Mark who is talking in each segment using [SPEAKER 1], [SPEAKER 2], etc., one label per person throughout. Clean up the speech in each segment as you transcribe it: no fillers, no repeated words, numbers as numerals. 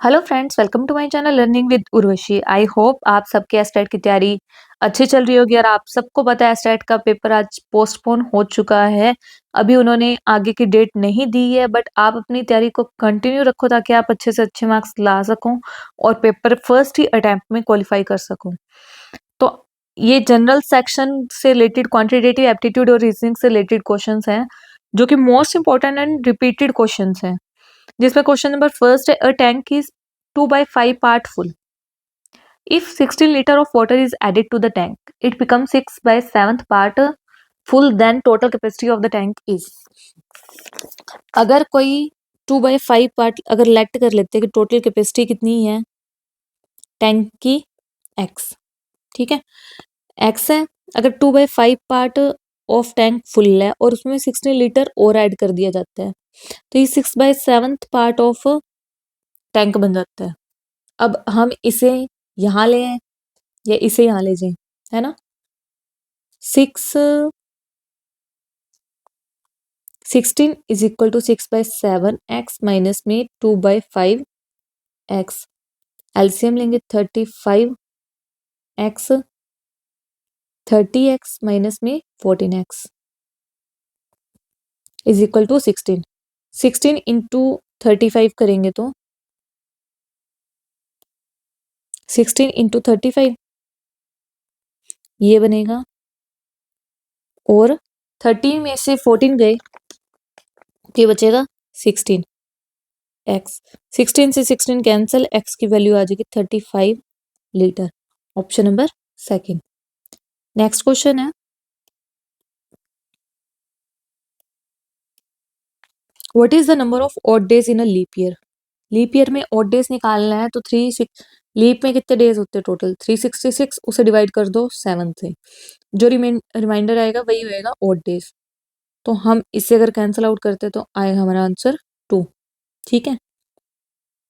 [SPEAKER 1] Hello friends, welcome to my channel learning with Urvashi. I hope आप सबके estate की तैयारी अच्छी चल रही होगी। और आप सबको पता है एस्टेट का पेपर आज पोस्टपोन हो चुका है। अभी उन्होंने आगे की डेट नहीं दी है, बट आप अपनी तैयारी को कंटिन्यू रखो ताकि आप अच्छे से अच्छे मार्क्स ला सको और पेपर फर्स्ट ही अटेम्प्ट में क्वालिफाई कर सको। तो ये जनरल सेक्शन से रिलेटेड क्वांटिटेटिव एप्टीट्यूड और रीजनिंग से रिलेटेड क्वेश्चंस हैं, जो कि most important and repeated questions हैं। जिसमें क्वेश्चन नंबर फर्स्ट है, a tank is 2/5 part full. If 16 liter of water is added to the tank, it becomes 6/7 part full. Then total capacity of the tank is. अगर कोई 2/5 part अगर late कर लेते हैं कि टोटल कैपेसिटी कितनी है टैंक की, x, ठीक है, x है। अगर 2/5 पार्ट ऑफ टैंक फुल है और उसमें 16 लीटर और ऐड कर दिया जाता है, तो ये 6/7 पार्ट ऑफ टैंक बन जाता है। अब हम इसे यहाँ ले आए या इसे यहाँ ले जाए, है ना। 16 is equal to 6/7 x minus में 2/5 x। एलसीएम लेंगे 35 x, 30x माइनस में 14x is equal to 16। 16 into 35 करेंगे तो 16 इंटू 35 ये बनेगा, और 30 में से 14 गए तो ये बचेगा 16 x। 16 से 16 कैंसिल, x की वैल्यू आ जाएगी 35 litre. Option number second. Next question है, what is the number of odd days in a leap year. Leap year में ऑड डेज निकालना है तो 3 लीप में कितने डेज होते हैं टोटल, 366, उसे डिवाइड कर दो 7 से, जो रिमाइंडर आएगा वही होएगा ऑड डेज। तो हम इससे अगर कैंसिल आउट करते तो आएगा हमारा आंसर 2, ठीक है।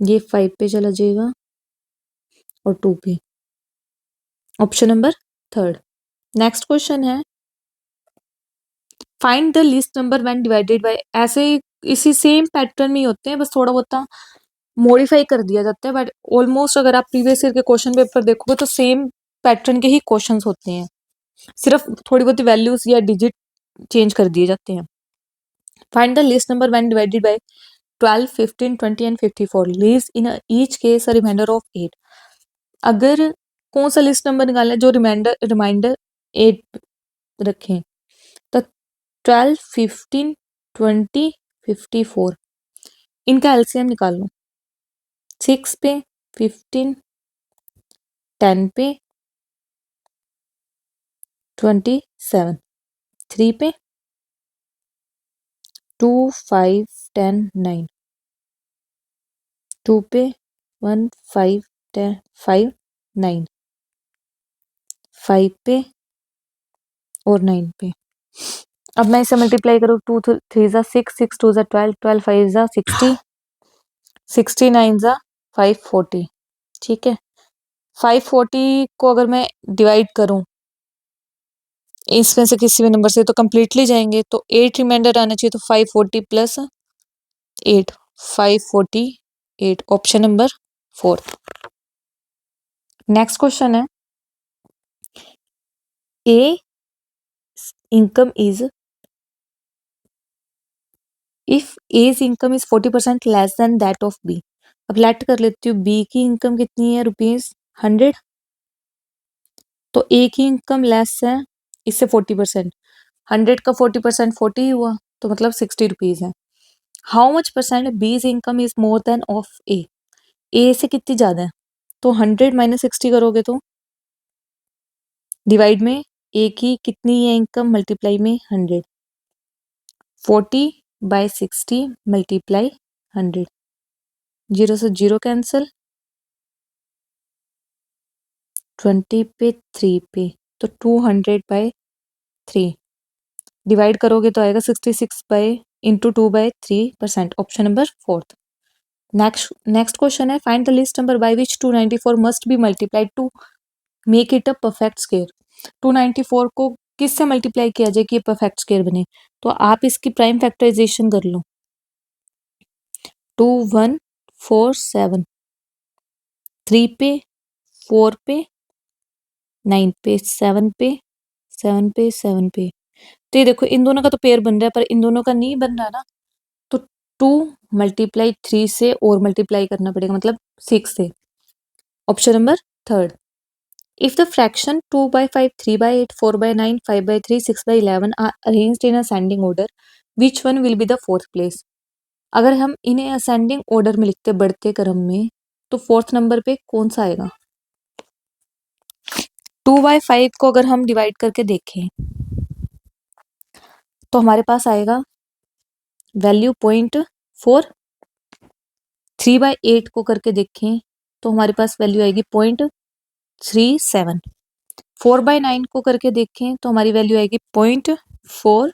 [SPEAKER 1] ये 5 पे चला जाएगा और 2 पे। Option number third. Next question है, find the least number when divided by. ऐसे इसी सेम पैटर्न में ही होते हैं, बस थोड़ा बहुत मॉडिफाई कर दिया जाता है, बट ऑलमोस्ट अगर आप प्रीवियस ईयर के क्वेश्चन पेपर देखोगे तो सेम पैटर्न के ही क्वेश्चंस होते हैं, सिर्फ थोड़ी बहुत वैल्यूज या डिजिट चेंज कर दिए जाते हैं। Find the least number when divided by 12, 15, 20 and 54। Leaves in each case a reminder of 8। अगर कौन सा लिस्ट नंबर निकालना है जो रिमाइंडर 8 रखें, तो 12, 15, 20, 54, इनका एलसीएम निकाल लो। 6 पे 15, 10 पे 27, 3 पे 2, 5, 10, 9, 2 पे 1, 5, 10, 5, 9, 5 पे और 9 पे। अब मैं इसे मल्टीप्लाई करूँ, 2 3 जा 6, 6 2 जा 12, 12 5 जा 60, 69 जा 540, ठीक है। 540 को अगर मैं डिवाइड करूं इसमें से किसी भी नंबर से तो कंप्लीटली जाएंगे, तो 8 रिमाइंडर आना चाहिए, तो 540 plus 8, 548। Option number fourth. Next question है, A income is, if A's income is 40% less than that of B. अब लेट कर लेती हूँ, बी की इनकम कितनी है, ₹100, तो ए की इनकम लेस है इससे 40%। 100 का 40% 40 हुआ, तो मतलब ₹60 है। How much percent B's income is more than of A से कितनी ज्यादा है, तो 100 माइनस 60 करोगे तो डिवाइड में ए की कितनी है इनकम मल्टीप्लाई में 100, 40/60 मल्टीप्लाई 100, 0 से 0 कैंसिल, 20 पे 3 पे, तो 200/3 डिवाइड करोगे तो आएगा 66 by into 2/3%। Option number fourth. Next question है, find the least number by which 294 must be multiplied to make it a perfect square. 294 को किससे मल्टीप्लाई किया जाए कि ये परफेक्ट स्क्वायर बने, तो आप इसकी प्राइम फैक्टराइजेशन कर लो। 2147 3 पे, 4 पे, 9 पे, 7 पे, 7 पे, 7 पे। तो ये देखो इन दोनों का तो पेयर बन रहा है, पर इन दोनों का नहीं बन रहा ना। तो 2 मल्टीप्लाई 3 से और मल्टीप्लाई करना पड़ेगा, मतलब 6 से। Option number third. If the fraction 2 by 5, 3 by 8, 4 by 9, 5 by 3, 6 by 11 are arranged in ascending order, which one will be the fourth place? अगर हम इन्हें असेंडिंग ऑर्डर में लिखते बढ़ते क्रम में, तो फोर्थ नंबर पे कौन सा आएगा? 2/5 को अगर हम डिवाइड करके देखें तो हमारे पास आएगा वैल्यू 0.4। 3/8 को करके देखें तो हमारे पास वैल्यू आएगी 0.37। 4/9 को करके देखें तो हमारी वैल्यू आएगी 0.44।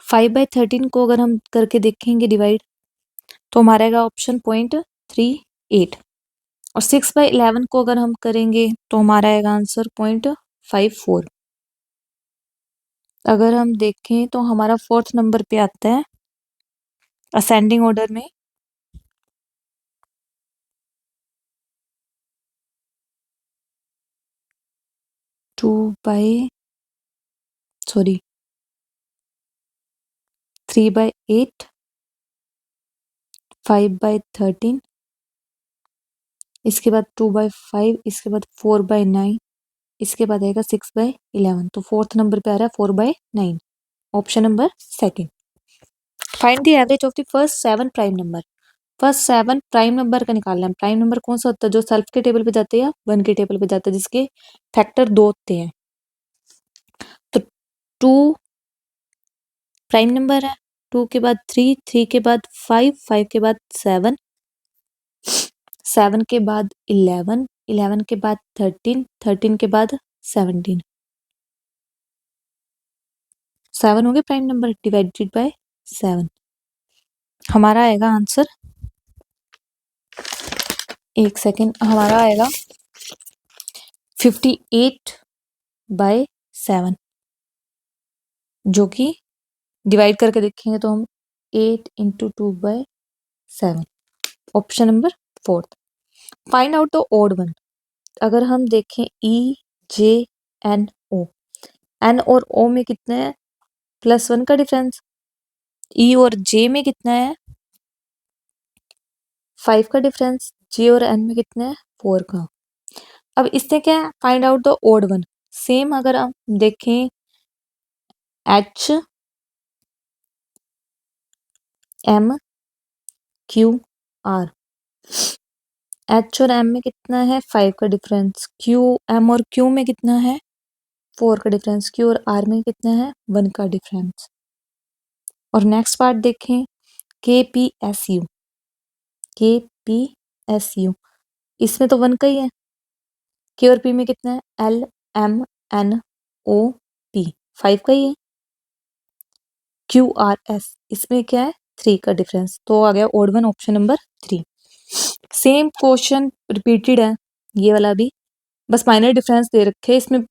[SPEAKER 1] 5/13 को अगर हम करके देखेंगे डिवाइड तो हमारा आएगा ऑप्शन 0.38। और 6/11 को अगर हम करेंगे तो हमारा आएगा आंसर 0.54। अगर हम देखें तो हमारा फोर्थ नंबर पे आता है असेंडिंग ऑर्डर में। टू बाई 3/8, 5/13, इसके बाद 2/5, इसके बाद 4/9, इसके बाद आएगा 6/11। तो फोर्थ नंबर पे आ रहा है 4/9। Option number second. Find the average of the first 7 prime number. First 7 prime number का निकालना है। प्राइम नंबर कौन सा होता है? जो सेल्फ के टेबल पे जाते हैं या 1 के टेबल पे जाते हैं, जिसके फैक्टर 2 होते हैं। तो 2 प्राइम नंबर है। 2 के बाद 3, 3 के बाद 5, 5 के बाद 7, 7 के बाद 11, 11 के बाद 13, 13 के बाद 17। 7 हो गए प्राइम नंबर डिवाइडेड बाय 7। हमारा आएगा आंसर, एक सेकेंड, हमारा आएगा 58/7, जो कि डिवाइड करके देखेंगे तो हम 8 × 2/7। Option number fourth. Find out the odd one. अगर हम देखें EJNO, N और O में कितना है? +1 का डिफरेंस। E और J में कितना है? 5 का डिफरेंस। J और N में कितना है? 4 का। अब इससे क्या है? Find out the odd one. Same अगर हम देखें HMQ R, H और M में कितना है? 5 का डिफरेंस। M और Q में कितना है? 4 का डिफरेंस। Q और R में कितना है? 1 का डिफरेंस। और नेक्स्ट पार्ट देखें KPSU, इसमें तो 1 का ही है। K और P में कितना है? LMNOP, 5 का ही है। QRS, इसमें क्या है? 3 का डिफरेंस। तो आ गया odd one, option number 3। Same question repeated है ये वाला भी, बस माइनर डिफरेंस दे रखे हैं इसमें।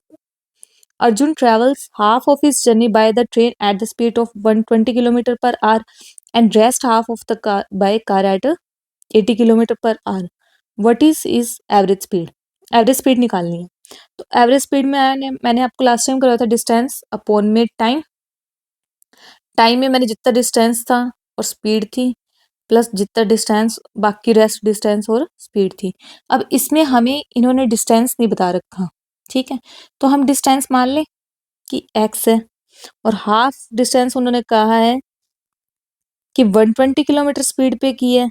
[SPEAKER 1] Arjun travels half of his journey by the train at the speed of 120 km/h and rest half of the car by car at 80 km/h. What is his average speed? Average speed निकालनी है। तो average speed में मैंने आपको last time कराया था distance upon में time. Time में मैंने जितना डिस्टेंस था और स्पीड थी, प्लस जितना डिस्टेंस बाकी रेस्ट डिस्टेंस और स्पीड थी। अब इसमें हमें इन्होंने डिस्टेंस नहीं बता रखा, ठीक है, तो हम डिस्टेंस मान लें कि x है, और हाफ डिस्टेंस उन्होंने कहा है कि 120 किलोमीटर स्पीड पे की है,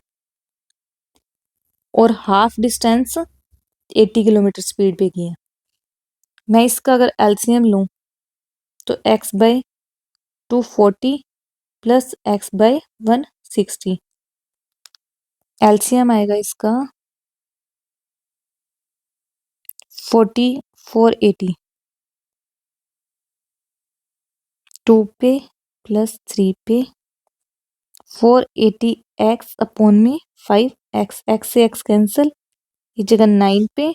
[SPEAKER 1] और हाफ डिस्टेंस 80 किलोमीटर स्पीड पे की है। मैं इसका अगर एलसीएम लूं तो x/240 प्लस x/160, एलसीएम आएगा इसका 480। 2 पे प्लस 3 पे 480x अपॉन में 5x, x से x कैंसिल, ये जगह 9 पे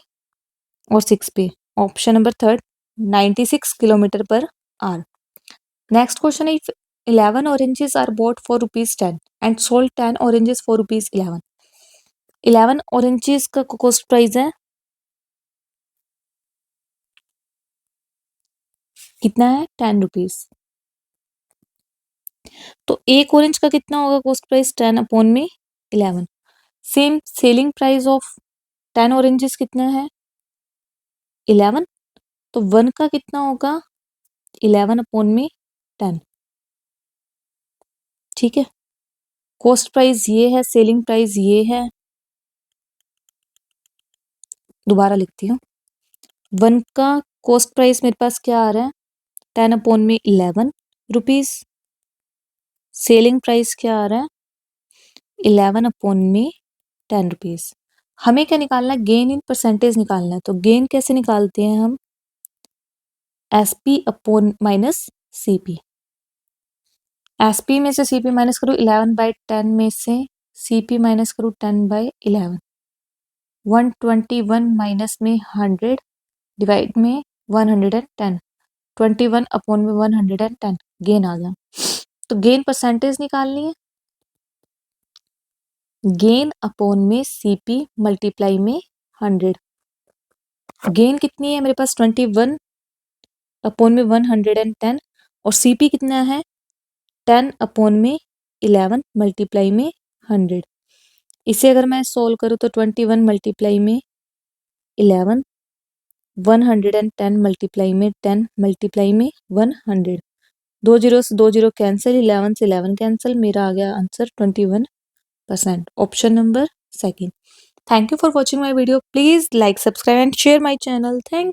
[SPEAKER 1] और 6 पे। Option number third 96 km/h। Next question है, if 11 oranges are bought for rupees 10 and sold 10 oranges for rupees 11, 11 oranges का कॉस्ट प्राइस है कितना है 10 रुपीज। तो एक ऑरेंज का कितना होगा कॉस्ट प्राइस 10 अपॉन में 11। Same selling price of 10 oranges कितना है 11। तो 1 का कितना होगा 11 अपॉन में 10। ठीक है, कॉस्ट प्राइस ये है, सेलिंग प्राइस ये है। दोबारा लिखती हूँ, 1 का कॉस्ट प्राइस मेरे पास क्या आ रहा है 10 अपॉन में 11 रुपीज। सेलिंग प्राइस क्या आ रहा है 11 अपॉन में 10 रुपीज। हमें क्या निकालना है, गेन इन परसेंटेज निकालना है। तो गेन कैसे निकालते हैं हम, SP upon minus CP. SP में से सीपी माइनस करूँ 11/10 में से सीपी माइनस करूँ 10/11, 121 माइनस में 100 डिवाइड में 110, 21 अपॉन में 110 गेन आ गया। तो गेन परसेंटेज निकालनी है, गेन अपॉन में सीपी मल्टीप्लाई में 100। गेन कितनी है मेरे पास 21 अपॉन में 110 और सीपी कितना है 10 अपॉन में 11 मल्टीप्लाई में 100। इसे अगर मैं सोल्व करूँ तो 21 मल्टीप्लाई में 11, 110 मल्टीप्लाई में 10 मल्टीप्लाई में 100। 2 जीरो से 2 जीरो कैंसिल, 11 से 11 कैंसिल, मेरा आ गया answer 21%। Option number second. Thank you for watching my video. Please like, subscribe and share my channel. Thank